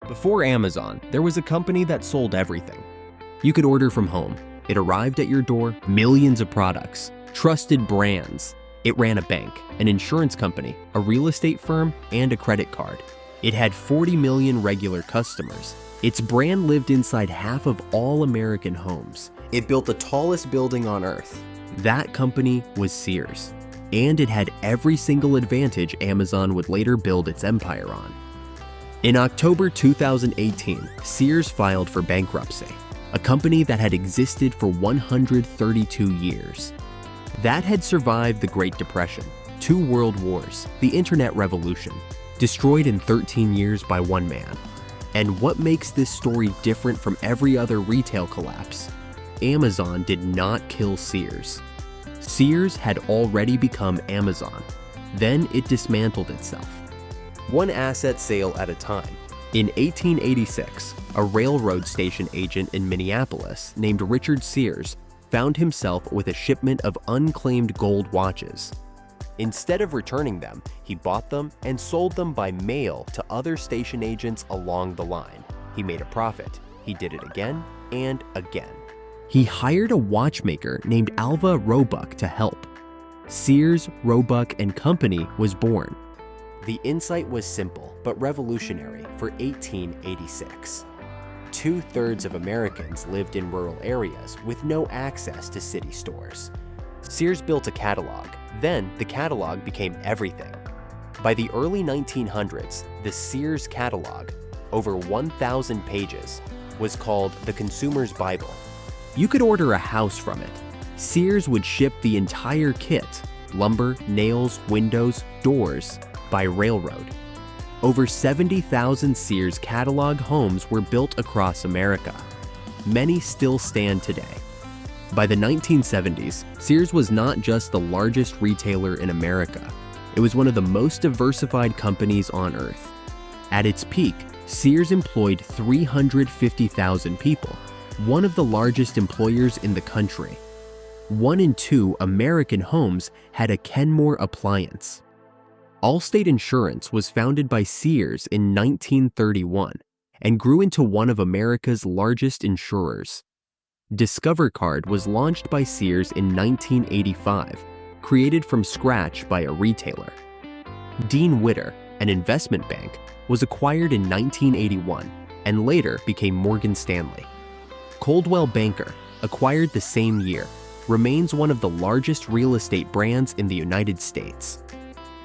Before Amazon, there was a company that sold everything. You could order from home. It arrived at your door, millions of products, trusted brands. It ran a bank, an insurance company, a real estate firm, and a credit card. It had 40 million regular customers. Its brand lived inside half of all American homes. It built the tallest building on earth. That company was Sears. And it had every single advantage Amazon would later build its empire on. In October 2018, Sears filed for bankruptcy, a company that had existed for 132 years. That had survived the Great Depression, 2 world wars, the internet revolution, destroyed in 13 years by one man. And what makes this story different from every other retail collapse? Amazon did not kill Sears. Sears had already become Amazon. Then it dismantled itself. One asset sale at a time. In 1886, a railroad station agent in Minneapolis named Richard Sears found himself with a shipment of unclaimed gold watches. Instead of returning them, he bought them and sold them by mail to other station agents along the line. He made a profit. He did it again and again. He hired a watchmaker named Alva Roebuck to help. Sears, Roebuck & Company was born. The insight was simple but revolutionary for 1886. 2/3 of Americans lived in rural areas with no access to city stores. Sears built a catalog. Then the catalog became everything. By the early 1900s, the Sears catalog, over 1,000 pages, was called the Consumer's Bible. You could order a house from it. Sears would ship the entire kit, lumber, nails, windows, doors, by railroad. Over 70,000 Sears catalog homes were built across America. Many still stand today. By the 1970s, Sears was not just the largest retailer in America. It was one of the most diversified companies on earth. At its peak, Sears employed 350,000 people, one of the largest employers in the country. 1 in 2 American homes had a Kenmore appliance. Allstate Insurance was founded by Sears in 1931 and grew into one of America's largest insurers. Discover Card was launched by Sears in 1985, created from scratch by a retailer. Dean Witter, an investment bank, was acquired in 1981 and later became Morgan Stanley. Coldwell Banker, acquired the same year, remains one of the largest real estate brands in the United States.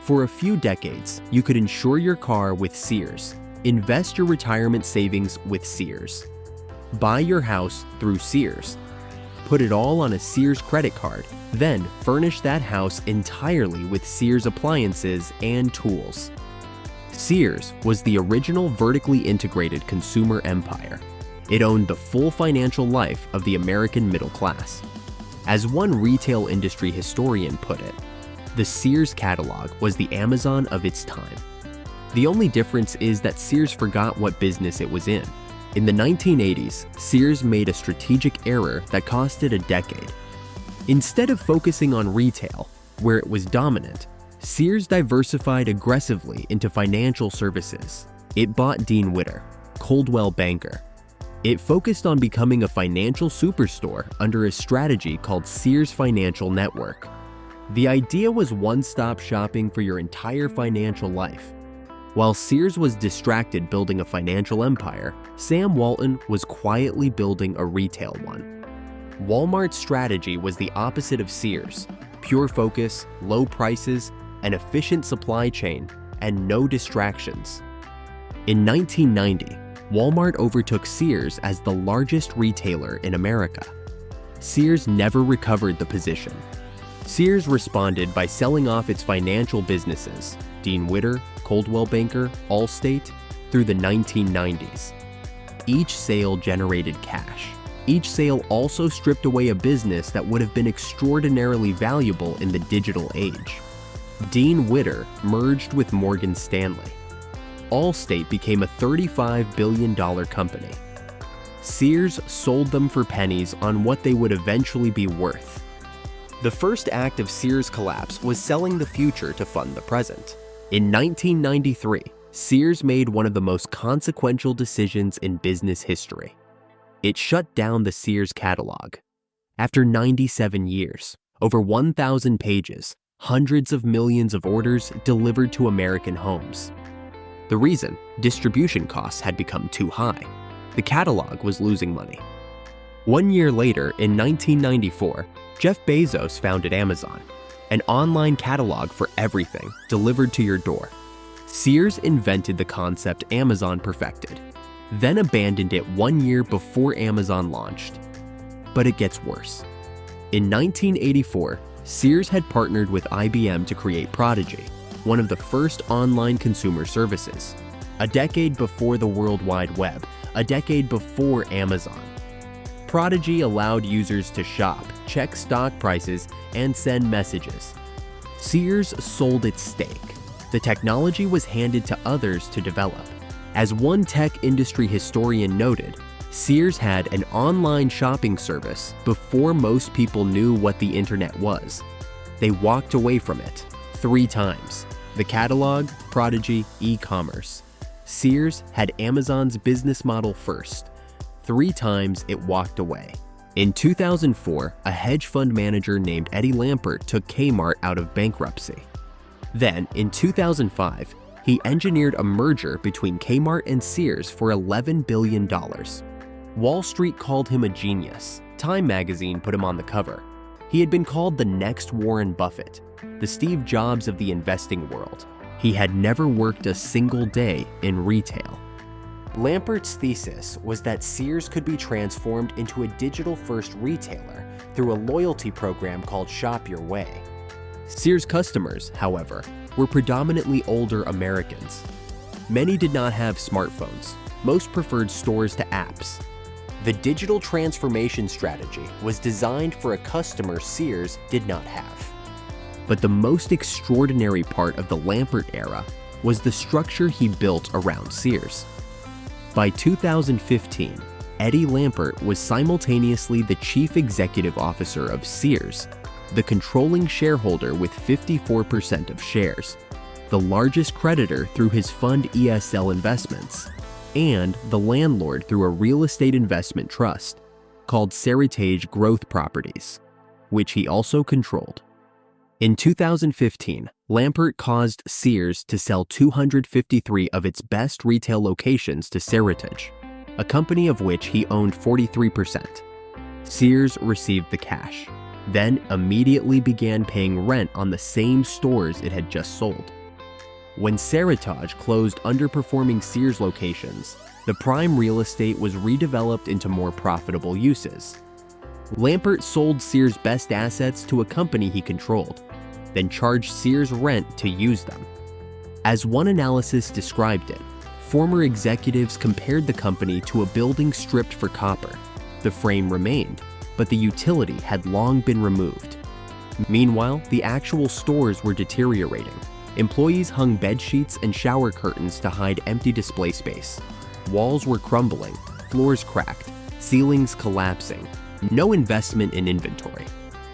For a few decades, you could insure your car with Sears, invest your retirement savings with Sears, buy your house through Sears, put it all on a Sears credit card, then furnish that house entirely with Sears appliances and tools. Sears was the original vertically integrated consumer empire. It owned the full financial life of the American middle class. As one retail industry historian put it, the Sears catalog was the Amazon of its time. The only difference is that Sears forgot what business it was in. In the 1980s, Sears made a strategic error that cost it a decade. Instead of focusing on retail, where it was dominant, Sears diversified aggressively into financial services. It bought Dean Witter, Coldwell Banker. It focused on becoming a financial superstore under a strategy called Sears Financial Network. The idea was one-stop shopping for your entire financial life. While Sears was distracted building a financial empire, Sam Walton was quietly building a retail one. Walmart's strategy was the opposite of Sears: pure focus, low prices, an efficient supply chain, and no distractions. In 1990, Walmart overtook Sears as the largest retailer in America. Sears never recovered the position. Sears responded by selling off its financial businesses, Dean Witter, Coldwell Banker, Allstate, through the 1990s. Each sale generated cash. Each sale also stripped away a business that would have been extraordinarily valuable in the digital age. Dean Witter merged with Morgan Stanley. Allstate became a $35 billion company. Sears sold them for pennies on what they would eventually be worth. The first act of Sears' collapse was selling the future to fund the present. In 1993, Sears made one of the most consequential decisions in business history. It shut down the Sears catalog. After 97 years, over 1,000 pages, hundreds of millions of orders delivered to American homes. The reason? Distribution costs had become too high. The catalog was losing money. 1 year later, in 1994, Jeff Bezos founded Amazon, an online catalog for everything delivered to your door. Sears invented the concept Amazon perfected, then abandoned it 1 year before Amazon launched. But it gets worse. In 1984, Sears had partnered with IBM to create Prodigy, one of the first online consumer services. A decade before the World Wide Web, a decade before Amazon. Prodigy allowed users to shop, check stock prices, and send messages. Sears sold its stake. The technology was handed to others to develop. As one tech industry historian noted, Sears had an online shopping service before most people knew what the internet was. They walked away from it 3 times. The catalog, Prodigy, e-commerce. Sears had Amazon's business model first. 3 times it walked away. In 2004, a hedge fund manager named Eddie Lampert took Kmart out of bankruptcy. Then, in 2005, he engineered a merger between Kmart and Sears for $11 billion. Wall Street called him a genius. Time magazine put him on the cover. He had been called the next Warren Buffett, the Steve Jobs of the investing world. He had never worked a single day in retail. Lampert's thesis was that Sears could be transformed into a digital-first retailer through a loyalty program called Shop Your Way. Sears customers, however, were predominantly older Americans. Many did not have smartphones. Most preferred stores to apps. The digital transformation strategy was designed for a customer Sears did not have. But the most extraordinary part of the Lampert era was the structure he built around Sears. By 2015, Eddie Lampert was simultaneously the chief executive officer of Sears, the controlling shareholder with 54% of shares, the largest creditor through his fund ESL Investments, and the landlord through a real estate investment trust called Seritage Growth Properties, which he also controlled. In 2015, Lampert caused Sears to sell 253 of its best retail locations to Seritage, a company of which he owned 43%. Sears received the cash, then immediately began paying rent on the same stores it had just sold. When Seritage closed underperforming Sears locations, the prime real estate was redeveloped into more profitable uses. Lampert sold Sears' best assets to a company he controlled, then charged Sears rent to use them. As one analysis described it, former executives compared the company to a building stripped for copper. The frame remained, but the utility had long been removed. Meanwhile, the actual stores were deteriorating. Employees hung bed sheets and shower curtains to hide empty display space. Walls were crumbling, floors cracked, ceilings collapsing. No investment in inventory.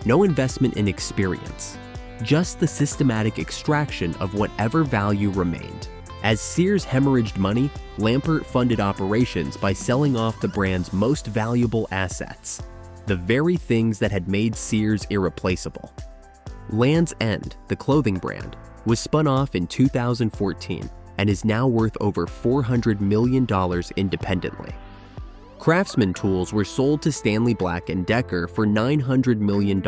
No investment in experience. Just the systematic extraction of whatever value remained. As Sears hemorrhaged money, Lampert funded operations by selling off the brand's most valuable assets, the very things that had made Sears irreplaceable. Land's End, the clothing brand, was spun off in 2014 and is now worth over $400 million independently. Craftsman tools were sold to Stanley Black & Decker for $900 million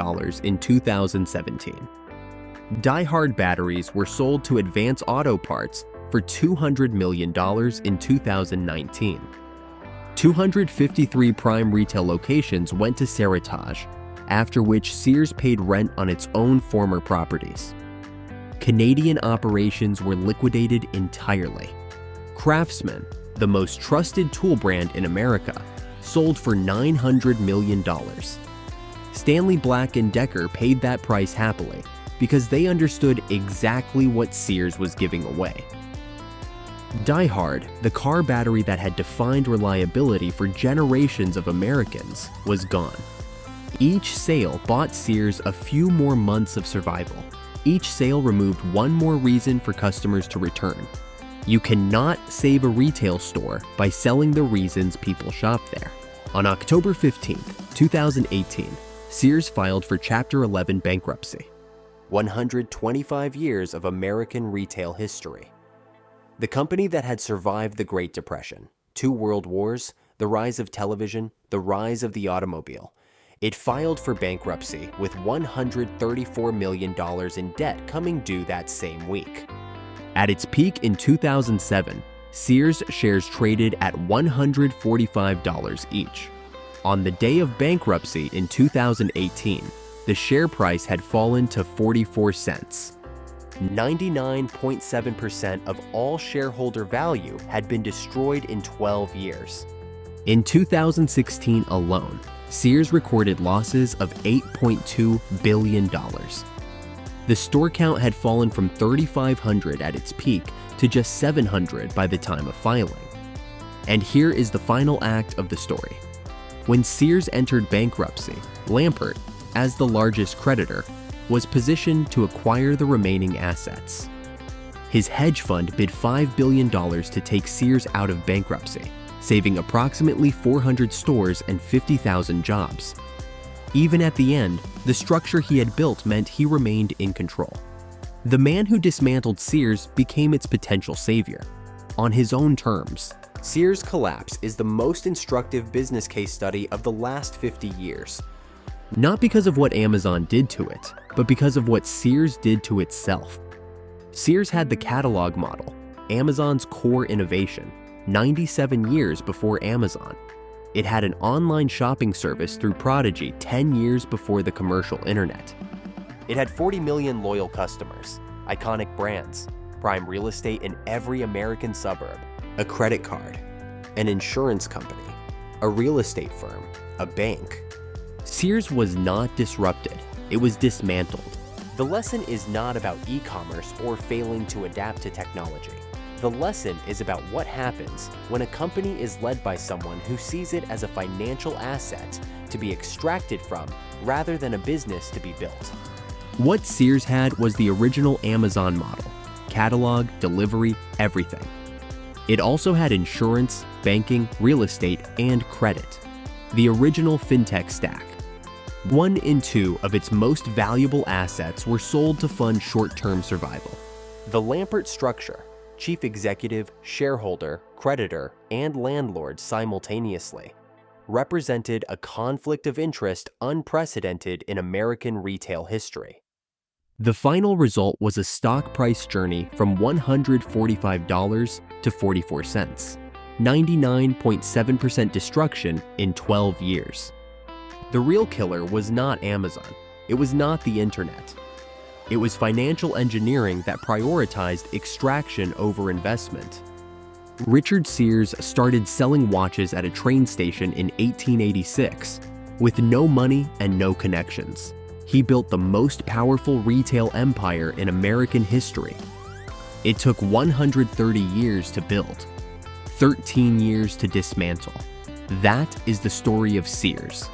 in 2017. DieHard batteries were sold to Advance Auto Parts for $200 million in 2019. 253 prime retail locations went to Seritage, after which Sears paid rent on its own former properties. Canadian operations were liquidated entirely. Craftsman, the most trusted tool brand in America, sold for $900 million. Stanley Black & Decker paid that price happily because they understood exactly what Sears was giving away. DieHard, the car battery that had defined reliability for generations of Americans, was gone. Each sale bought Sears a few more months of survival. Each sale removed one more reason for customers to return. You cannot save a retail store by selling the reasons people shop there. On October 15, 2018, Sears filed for Chapter 11 bankruptcy. 125 years of American retail history. The company that had survived the Great Depression, 2 world wars, the rise of television, the rise of the automobile. It filed for bankruptcy with $134 million in debt coming due that same week. At its peak in 2007, Sears shares traded at $145 each. On the day of bankruptcy in 2018, the share price had fallen to 44 cents. 99.7% of all shareholder value had been destroyed in 12 years. In 2016 alone, Sears recorded losses of $8.2 billion. The store count had fallen from 3,500 at its peak to just 700 by the time of filing. And here is the final act of the story. When Sears entered bankruptcy, Lampert, as the largest creditor, was positioned to acquire the remaining assets. His hedge fund bid $5 billion to take Sears out of bankruptcy, saving approximately 400 stores and 50,000 jobs. Even at the end, the structure he had built meant he remained in control. The man who dismantled Sears became its potential savior, on his own terms. Sears' collapse is the most instructive business case study of the last 50 years. Not because of what Amazon did to it, but because of what Sears did to itself. Sears had the catalog model, Amazon's core innovation, 97 years before Amazon. It had an online shopping service through Prodigy 10 years before the commercial internet. It had 40 million loyal customers, iconic brands, prime real estate in every American suburb, a credit card, an insurance company, a real estate firm, a bank. Sears was not disrupted, it was dismantled. The lesson is not about e-commerce or failing to adapt to technology. The lesson is about what happens when a company is led by someone who sees it as a financial asset to be extracted from rather than a business to be built. What Sears had was the original Amazon model: catalog, delivery, everything. It also had insurance, banking, real estate, and credit. The original fintech stack. 1 in 2 of its most valuable assets were sold to fund short-term survival. The Lampert structure, chief executive, shareholder, creditor, and landlord simultaneously, represented a conflict of interest unprecedented in American retail history. The final result was a stock price journey from $145 to 44 cents, 99.7% destruction in 12 years. The real killer was not Amazon. It was not the internet. It was financial engineering that prioritized extraction over investment. Richard Sears started selling watches at a train station in 1886 with no money and no connections. He built the most powerful retail empire in American history. It took 130 years to build, 13 years to dismantle. That is the story of Sears.